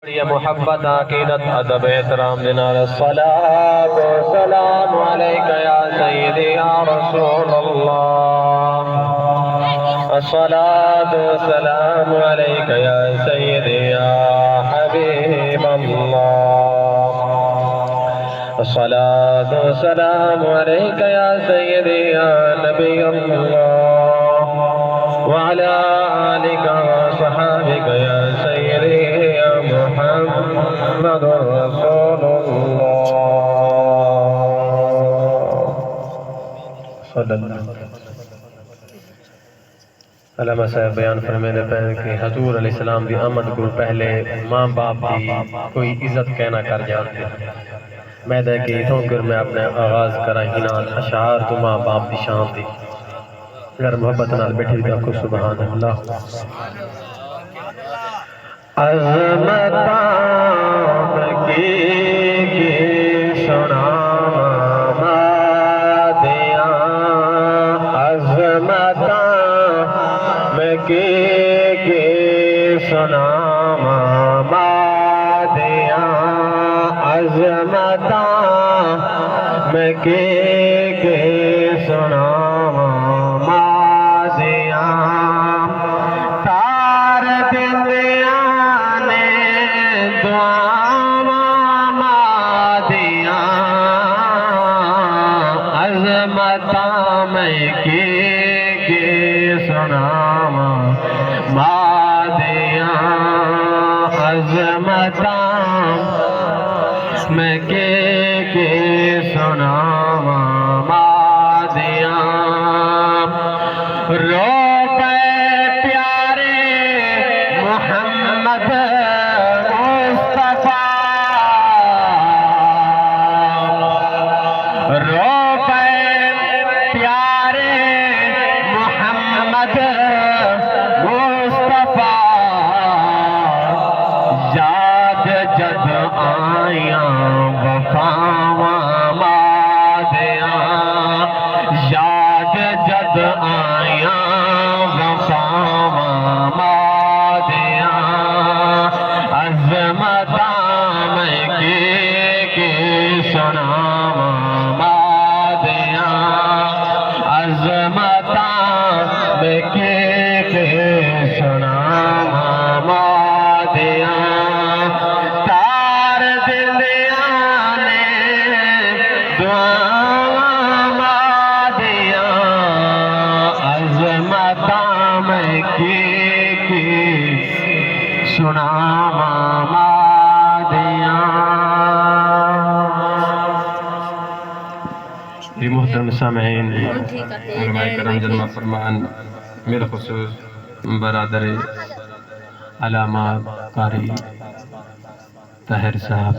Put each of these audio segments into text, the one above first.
یہ محبت عقیدت ادب احترام دینا الصلاة والسلام علیکہ یا سیدی یا رسول اللہ الصلاة والسلام علیکہ یا سیدی یا حبیب اللہ الصلاة والسلام علیکہ یا سیدی یا نبی اللہ وعلا آلکہ وصحابکہ یا سیدی محمد رسول اللہ صلی اللہ علیہ وسلم۔ علامہ صاحب بیان فرمینے پہنے کہ حضور علیہ السلام دی آمد کو پہلے ماں باپ دی کوئی عزت کہنا کر جاتے میں دے کہ اتھوں کر میں اپنے آغاز کرا ہنان اشعار تو ماں باپ دی شان دی اگر محبت نال بیٹھی بھی آپ کو سبحان اللہ عظمتام کی سنا مادیاں عظمتام کی سنا مادیاں عظمتام کی سنا عظمتام کی سنام مادیاں عظمتام کی سنام مادیاں رو پہ پیارے محمد مصطفیٰ رو جد آیاں وفاواں مادیاں یاد جد آیاں وفاواں مادیاں عظمتام کی سناواں مادیاں عظمتام کی سناواں مادیاں عظمتام کی سناواں مادیاں۔ یہ محترم سامعین علماء کرام جنمہ فرمان میرے خصوص برادر علامہ قاری طاہر صاحب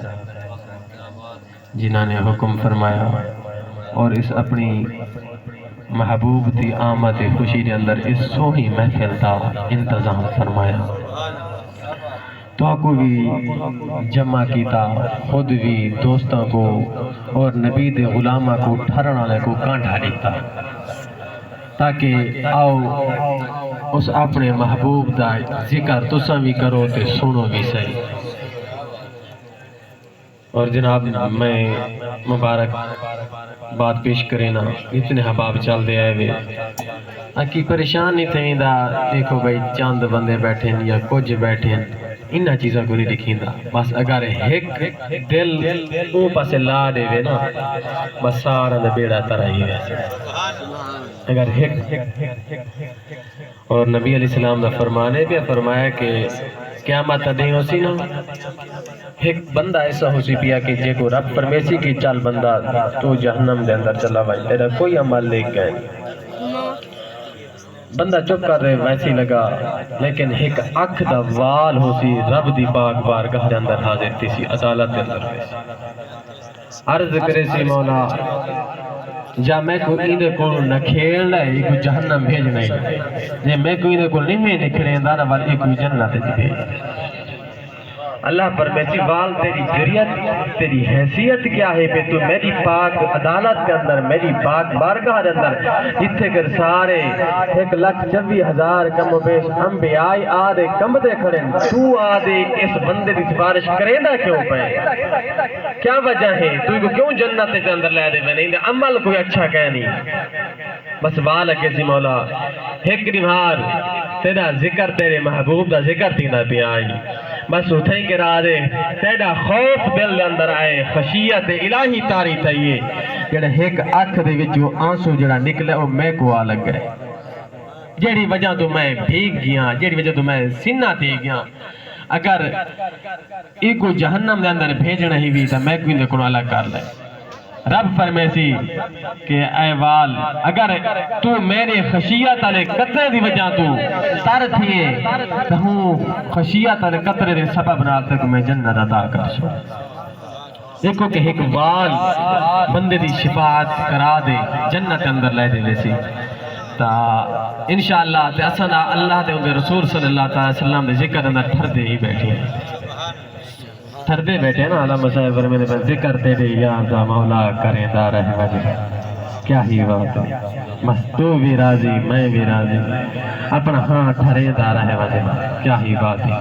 جنہوں نے حکم فرمایا اور اس اپنی محبوب دی آمد خوشی کے اندر اس سوہی محفل کا انتظام فرمایا تو کو بھی جمع کیتا خود بھی دوستوں کو اور نبی دے غلامہ کو ٹھرن والے کو کانٹھا دیتا تاکہ آؤ اس اپنے محبوب دا ذکر تساں بھی کرو تے سنو بھی صحیح۔ اور جناب میں مبارک بات پیش کرینا اتنے حباب چل دے آئے ہوئے اکی پریشان نہیں تھیں دا دیکھو بھائی چاند بندے بیٹھیں یا کچھ بیٹھیں انہا چیزوں کو نہیں دکھیں دا بس اگر ایک دل اوپا سے لا دے وے نا بس سارا دا بیڑا ترائی ویسے اگر ایک اور نبی علیہ السلام دا فرمانے بھی فرمایا کہ قیامت دیں ہو سی نا ایک بندہ ایسا ہو سی پیا کہ جے کو رب فرمیسی کی چال بندہ تو جہنم دے اندر چلا بھائی تیرا کوئی عمل لے گئے بندہ چپ کر رہے ویسی لگا لیکن ایک اکھ دا وال ہو سی رب دی پاک بارگاہ دے اندر حاضر تھی سی عدالت دے اندر عرض کرے سی مولا جا میں کو ایندے کو نہ کھیل لائے ایک جہنم بھیج نہیں جے میں کو ایندے کو نہیں نکھڑیں دارا والی ایک جنت جی بھیج اللہ فرمائے وال تیری جریت تیری حیثیت کیا ہے پہ تو میری پاک عدالت کے اندر میری پاک بارگاہ کے اندر جتھے کر سارے 1,24,000 کم و بیش انبیاء آدھے کم دے کھڑے تو آدھے اس بندے دی سفارش کرے دا کیوں پہ کیا وجہ ہے تو کو کیوں جنت کے اندر لے دے میں نہیں عمل کوئی اچھا کہہ نہیں بس وال اگے سی مولا ایک نمار تیرا ذکر تیرے محبوب دا ذکر تینا پہ آئی بس اتھیں کے را دے تیرا خوف دل دے اندر آئے خشیت الہی تاری تھائیے جڑا ایک اکھ دے وچوں آنسو جڑا نکلے وہ میں کو آ لگ گئے جیڑی وجہ تو میں بھیگ گیا جیڑی وجہ تو میں سنہ تھی گیا اگر ایک جہنم دے اندر بھیجنا ہی بھی تا میں کوئی دے کنو الگ کر لے رب فرمیسی کہ اے وال اگر تو میرے خشیت علی قطرے دی وجہ تو تر تھیے تو ہوں خشیت علی قطرے دے سبب نال تک میں جنت عطا کر سو دیکھو کہ ایک وال بندے دی شفاعت کرا دے جنت اندر لے دے ویسی تا انشاءاللہ تے اسنا اللہ دے انگے رسول صلی اللہ علیہ وسلم دے ذکر اندر پھر دے ہی بیٹھے ہیں تھردے بیٹھے ہیں نا علامہ صاحب فرمینے پر ذکر تیرے یار دا مولا کریں دا رہے وجہ کیا ہی بات ہے بس تو بھی راضی میں بھی راضی اپنا ہاں ٹھرے دا رہے وجہ کیا ہی بات ہے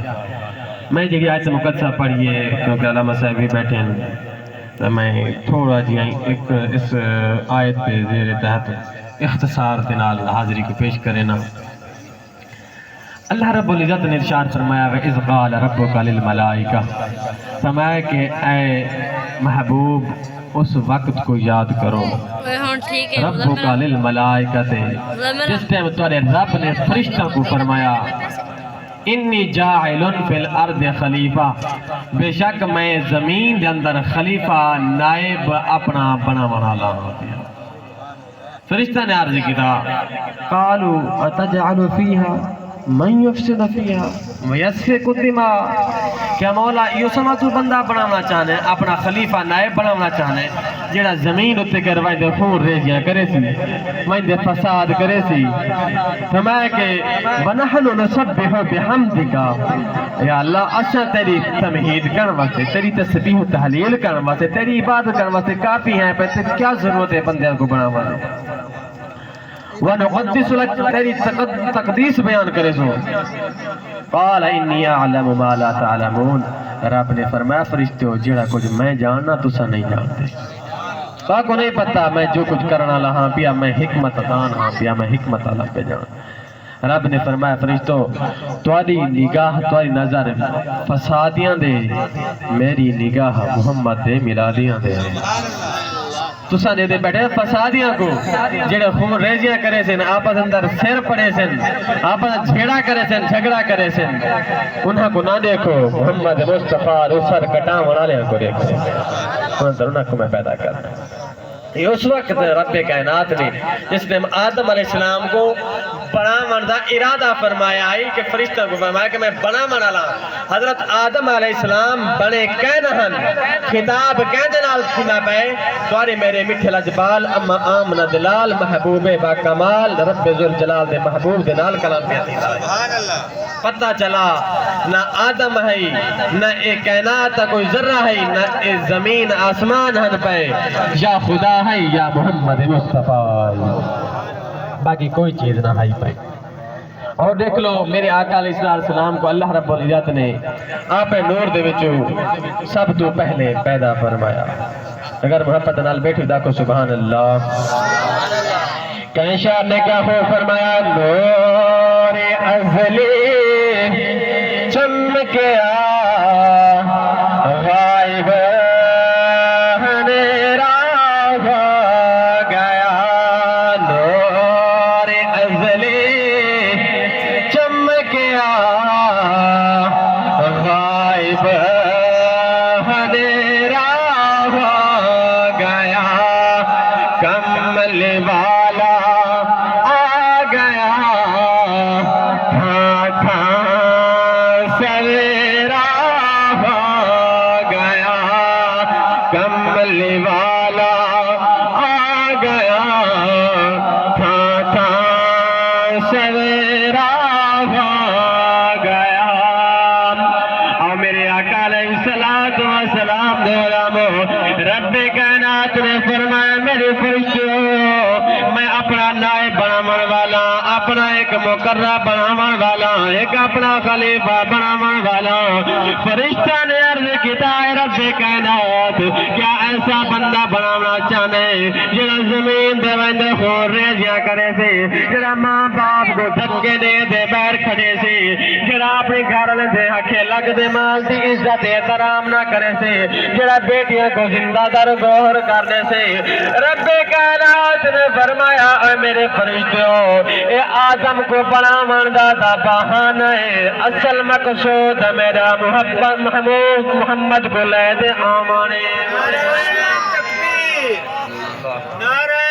میں جگہ آیت مقدسہ پڑھئیے کیونکہ علامہ صاحب بھی بیٹھے ہیں تو میں تھوڑا جی ایک اس آیت پہ زیر تحت اختصار تنال حاضری کو پیش کرے نا اللہ رب العزت نے ارشاد فرمایا وَإِذْ قَالَ رَبُّكَ لِلْمَلَائِكَةِ فرمایا کہ اے محبوب اس وقت کو یاد کرو ربُّكَ لِلْمَلَائِكَةِ جس ٹائم تمہارے رب نے فرشتوں کو فرمایا انی جاعلن فی الارض خلیفہ بے شک میں زمین دے اندر خلیفہ نائب اپنا بنا لانا دیا فرشتہ نے عرض کیا قالوا اتجعل فیہا من یفسد فیہا ویسفک الدماء کیا مولا یہ سما تو بندہ بنانا چاہنے اپنا خلیفہ نائب بنانا چاہنے جڑا زمین اتے کروائیں دے خون ریزیاں کرے سی وائیں دے فساد کرے سی فرمایا کہ وَنَحْنُ نُسَبِّحُ بِحَمْدِكَ یا اللہ اچھا تیری تمہید کرن واسطے تیری تسبیح و تحلیل کرن واسطے تیری عبادت کرن واسطے کافی ہیں پہ کیا ضرورت ہے بندیاں کو بناوانا وَنُقَدِّسُ لَكَ تیری تقدیس بیان کرے سو قَالَ إِنِّي أَعْلَمُ مَا لَا تَعْلَمُونَ رب نے فرمایا فرشتے ہو جڑا کچھ میں جاننا تسا نہیں جانتے کو نہیں پتا میں جو کچھ کرنا لہاں پیا میں حکمت دان ہاں پیا میں حکمت اللہ پہ جان رب نے فرمایا فرشتو تواڈی نگاہ تواڈی نظر فسادیاں دے میری نگاہ محمد دے میلادیاں دے تسا نے دے بیٹھے فسادیاں کو جڑے خون ریزیاں کرے سن آپس اندر سر پڑے سن آپس جھیڑا کرے سن جھگڑا کرے سن انہاں کو نہ دیکھو محمد مصطفیٰ رسر کٹا منا لیا کو دیکھو انہاں کو میں پیدا کرنا یہ اس وقت رب کائنات نے جس نے آدم علیہ السلام کو بڑا مردہ ارادہ فرمایا آئی کہ فرشتہ کو فرمایا کہ میں بڑا منا لا حضرت آدم علیہ السلام بڑے کہنہن خطاب کہندنال کھنا پہ توارے میرے مٹھے لجبال اما آمنہ دلال محبوب با کمال رب ذوالجلال دے محبوب دے نال کلام پیاتی پتہ چلا نہ آدم ہے نہ ایک کائنات کوئی ذرہ ہے نہ ایک زمین آسمان ہن پہ یا خدا ہے یا محمد مصطفیٰ باقی کوئی چیز نہ ہے پہ اور دیکھ لو میرے آقا علیہ السلام کو اللہ رب العزت نے آپ نور دے وچوں سب تو پہلے پیدا فرمایا اگر محبت نال بیٹھو داکو سبحان اللہ کہیں شاہ نے کیا ہو فرمایا نور ازلی چمکیا غائب اندھیرا ہو گیا نور ازلی چمکیا غائب اندھیرا ہو گیا کمل والا آ گیا سویرا ہو گیا کمل والا آ گیا سویرا ہو گیا اور میرے آقا الصلاۃ والسلام دے علامو رب کائنات نے فرمایا میرے فرشتوں میں اپنا نائب بناون والا اپنا ایک مقرب بناون والا ایک اپنا خلیفہ بناون والا فرشتہ نے عرض کیتا ہے رب کائنات کیا ایسا بندہ بنانا چاہنے جڑا زمین دے وند خور ریزیاں کرے سے جڑا ماں باپ کو دھکے دے دے بیر کھڑے سے جڑا اپنے گھر والے دے حقے لگ دے مال دی عزت احترام نہ کرے سے جڑا بیٹیاں کو زندہ در گوہر کرنے سے رب کائنات نے فرمایا اے میرے فرشتوں اے آدم کو بناون دا بہانہ ہے اصل مقصود میرا محبت محمود محمد کو لے دے آمانے نعرہ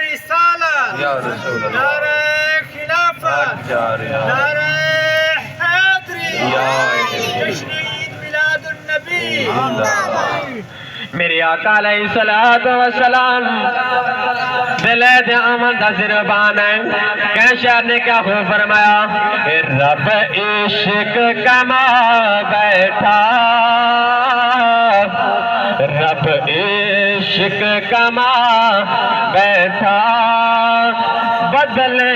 رسالت نعرہ خلافت نعرہ حیدری جشن عید میلاد النبی میرے آقا علیہ الصلوۃ والسلام دلے دے آمن دا زربان ہے کہ شاعر نے کیا خوب فرمایا رب عشق کما بیٹھا رب عشق کما بیٹھا بدلے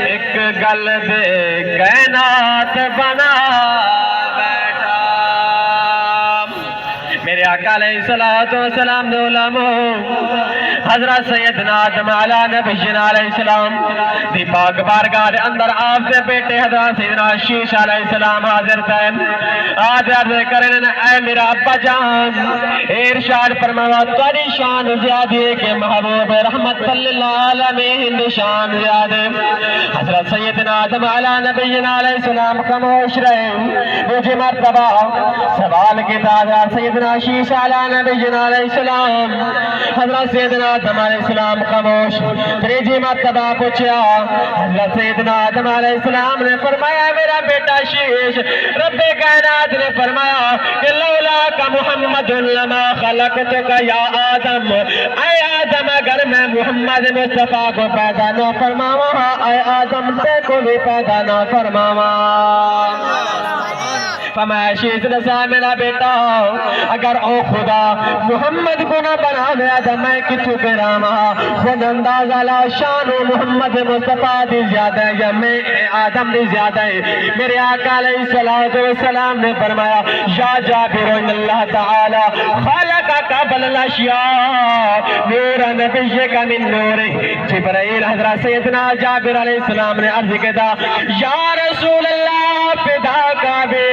ایک گل دے کائنات بنا بیٹھا میرے آقا علیہ الصلوۃ والسلام دے علماء حضرت سیدنا آدم علیہ نبینا علیہ السلام دی پاک بارگاہ دے اندر آپ دے بیٹے حضرت سیدنا شیش علیہ السلام حاضر تھے آج عرض کرنے اے میرا ابا جان ارشاد فرمایا تیری شان زیادہ ہے کہ محبوب رحمت صلی اللہ علیہ شان زیادہ حضرت سیدنا آدم علیہ نبینا علیہ السلام خاموش رہے مجھے مرتبہ سوال کی حضرت سیدنا شیش علیہ نبینا علیہ السلام حضرت سیدنا آدم علیہ السلام خاموش تیجی مرتبہ پوچھا حضرت سیدنا آدم علیہ السلام نے فرمایا میرا بیٹا شیش رب کائنات نے فرمایا کہ لولا کا محمد لما خلقتک یا آدم اے آدم اگر میں محمد مصطفیٰ کو پیدا نہ فرماوا اے آدم تے کو بھی پیدا نہ فرماوا فرمایا شیش نسا میرا بیٹا اگر او خدا محمد کو نہ بنا دیا تو میں کچھو پیراما خود اندازہ لا شان محمد مصطفیٰ دی زیادہ ہے یا میں آدم دی زیادہ ہے میرے آقا علیہ السلام نے فرمایا یا جابر ان اللہ تعالی خلق قبل الاشیاء نور نبیک من نور جبرائیل حضرت سیدنا جابر علیہ السلام نے عرض کیا یا رسول اللہ فدا کا بے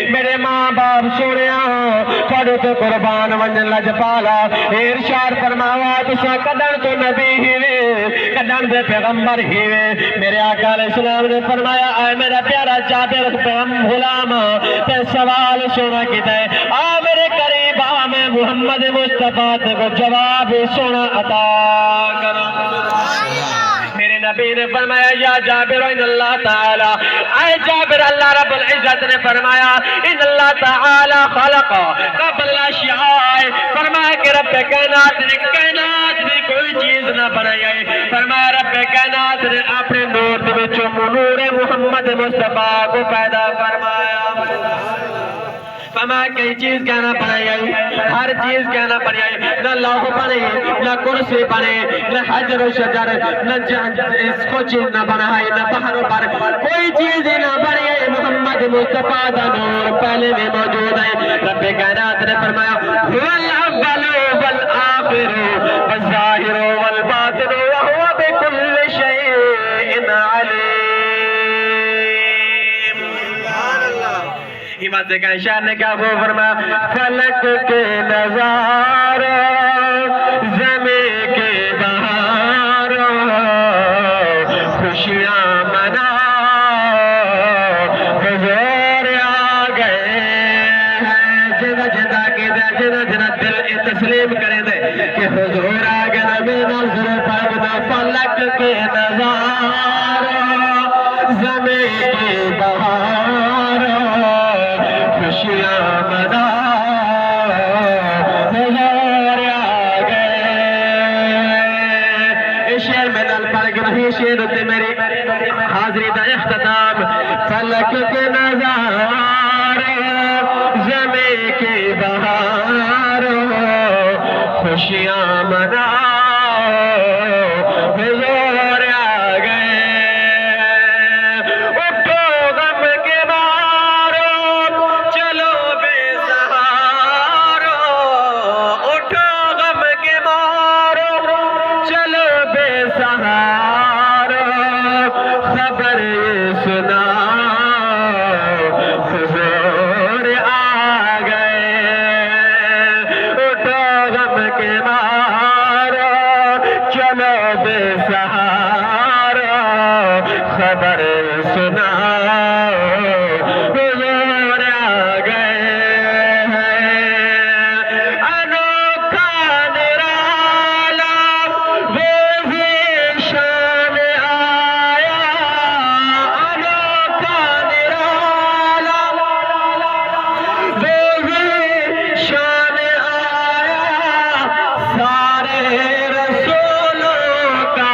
میرے ماں باپ سوڑیا تھوڑے تو قربان ونجن لجپالا ارشاد فرمایا تسا قدر تو نبی ہیوے قدر دے پیغمبر ہیوے میرے آقا علیہ السلام نے فرمایا اے میرا پیارا جابر غلام تے سوال سونا کیتا ہے آ میرے قریب آ میں محمد مصطفیٰ تے کو جواب سونا عطا کرا میرے نبی نے فرمایا یا جابر ان اللہ تعالی اے جابر اللہ رب العزت نے فرمایا ان اللہ تعالی خلق قبل الاشیاء فرمایا کہ رب کائنات نے کوئی چیز نہ بنائی ہے فرمایا رب کائنات نے اپنے نور دے وچوں نور محمد مصطفیٰ کو پیدا فرمایا فرمایا کئی چیز کہنا بنائی ہے ہر چیز کہنا بنائی ہے نہ لوح بنے نہ کرسی بنے نہ حجر و شجر نہ اس کو چیز نہ بنائی نہ بحر و بر کوئی چیز نہ بنی ہے محمد مصطفیٰ دا نور پہلے میں موجود ہے رب کائنات نے فرمایا هو الاول والآخر والظاہر والباطن وهو بكل شيء عليم امام سے کہیں شاعر نے کیا وہ فرمایا فلک کے نظارہ زمین کے بہار خوشیاں منا حضور آ گئے ہیں جدہ جدہ کی دے جدہ جدہ دل تسلیم کریں دے کہ حضور آ گئے نبی نظر پاکنا فلک کے نظارہ زمین کے بہار خوشیاں منا حضور آ بہاروں خوشیاں مناؤ حضور آ گئے اٹھو غم کے ماروں چلو بے سہاروں اٹھو غم کے ماروں چلو بے سہاروں خبر یہ سنا حضور آ گئے اٹھو غم کے ماروں چلو بے سہاروں خبر سنا حضور آ گئے انوکھا نرالا وہ ذیشان آیا انوکھا نرالا وہ ذیشان آیا سارے رسولوں کا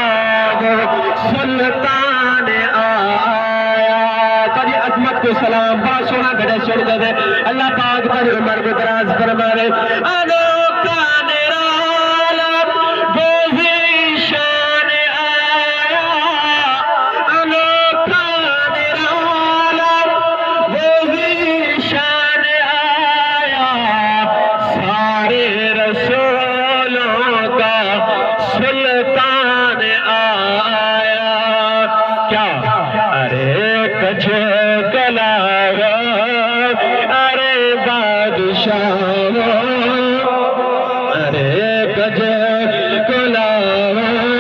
وہ سلطان آیا قدی عظمت کو سلام بہت سونا گھڑے چھوڑ دے اللہ پاک پر عمر کو دراز فرمائے انوکھا نرالا وہ ذیشان آیا انوکھا نرالا وہ ذیشان آیا سارے رسولوں کا سلطان آیا کیا ارے کچھ کلاغا ارے بادشاہ ارے کچھ کلاغا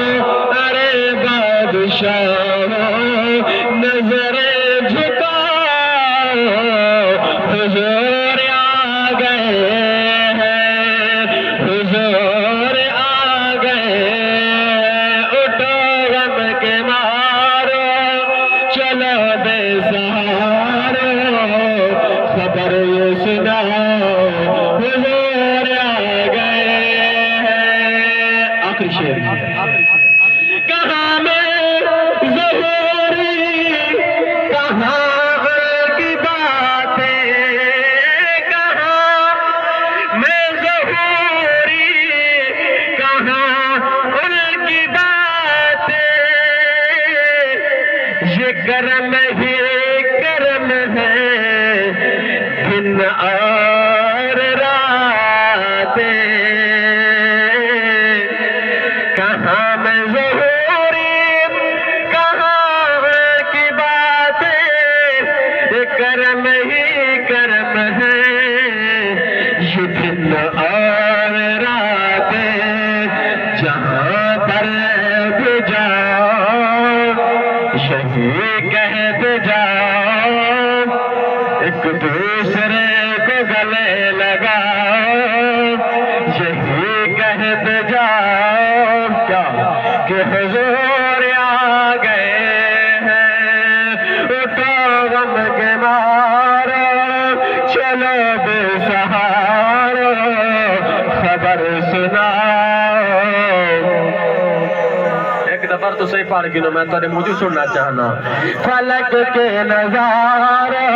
ارے بادشاہ نظر جھکاؤ حضور آ گئے ہیں حضور آ گئے اٹھو غم کے مارو چلو بے سہاروں خبر یہ سناؤ حضور آ گئے ہیں آخری شعر کہاں میں ظہوری کہاں کی باتیں کہاں میں ظہوری کہاں ان کی باتیں یہ کرم ہی کرم ہے دن اور راتیں کہاں میں ظہوری کہاں کی باتیں یہ کرم ہی کرم ہے یہ دن اور راتیں جہاں پر بھی جاؤ یہی کہتے جاؤ ایک دوسرے کو گلے لگاؤ یہی کہتے جاؤ کیا کہ حضور آ گئے ہیں اٹھو غم کے مارو چلو بے سہاروں خبر سناؤ ایک دفعہ تو صحیح پڑھ گنو میں تھوڑے مجھے سننا چاہنا فلک کے نظارے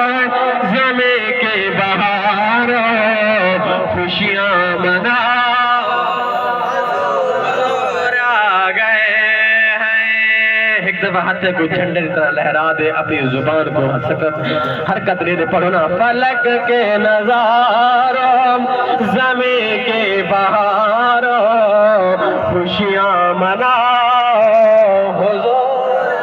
زمین کے بہاروں خوشیاں مناؤ حضور آ گئے ہیں ایک دفعہ ہاتھ کو جھنڈے کی طرح لہرا دے اپنی زبان کو حرکت لے دے پڑھو نا فلک کے نظاروں زمین کے بہاروں خوشیاں مناؤ